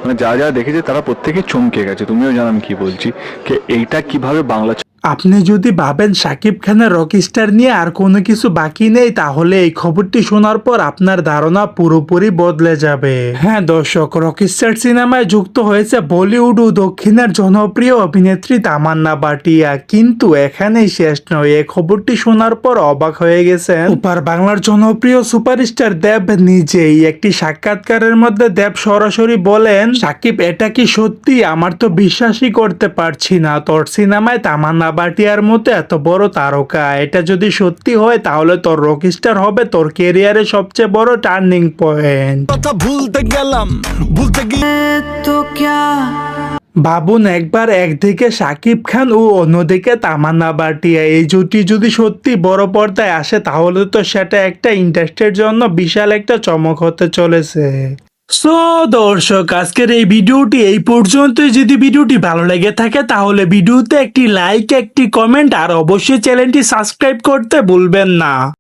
মানে যারা যারা দেখেছে তারা প্রত্যেকে চমকে গেছে। তুমিও জানো আমি কি বলছি, এইটা কিভাবে বাংলা। আপনি যদি ভাবেন শাকিব খানের রকস্টার নিয়ে আর কোনো কিছু বাকি নেই, তাহলে এই খবরটি শোনার পর আপনার ধারণা পুরোপুরি বদলে যাবে। হ্যাঁ দর্শক, রকস্টার সিনেমায় যুক্ত হয়েছে বলিউড ও দক্ষিণের জনপ্রিয় অভিনেত্রী তামান্না ভাটিয়া। কিন্তু এখানেই শেষ নয়, এই খবরটি শোনার পর অবাক হয়ে গেছেন ওপার বাংলার জনপ্রিয় সুপারস্টার দেব নিজেই। একটি সাক্ষাৎকারের মধ্যে দেব সরাসরি বলেন, শাকিব এটা কি সত্যি? আমার তো বিশ্বাসই করতে পারছি না, তোর সিনেমায় তামান্না ভাটিয়ার মতো এত বড় তারকা। এটা যদি সত্যি হয় তাহলে তোর রকস্টার হবে তোর ক্যারিয়ারে সবচেয়ে বড় টার্নিং পয়েন্ট। কথা ভুলতে গেলাম, ভুলতে গিয়ে তো ক্যা। ভাবুন একবার, একদিকে শাকিব খান ও অন্যদিকে তামান্না ভাটিয়া, এই জুটি যদি সত্যি বড় পর্দায় আসে তাহলে তো সেটা একটা ইন্ডাস্ট্রির জন্য বিশাল একটা চমক হতে চলেছে। সো দর্শক, আজকের এই ভিডিওটি এই পর্যন্তই। যদি ভিডিওটি ভালো লেগে থাকে তাহলে ভিডিওতে একটি লাইক, একটি কমেন্ট আর অবশ্যই চ্যানেলটি সাবস্ক্রাইব করতে ভুলবেন না।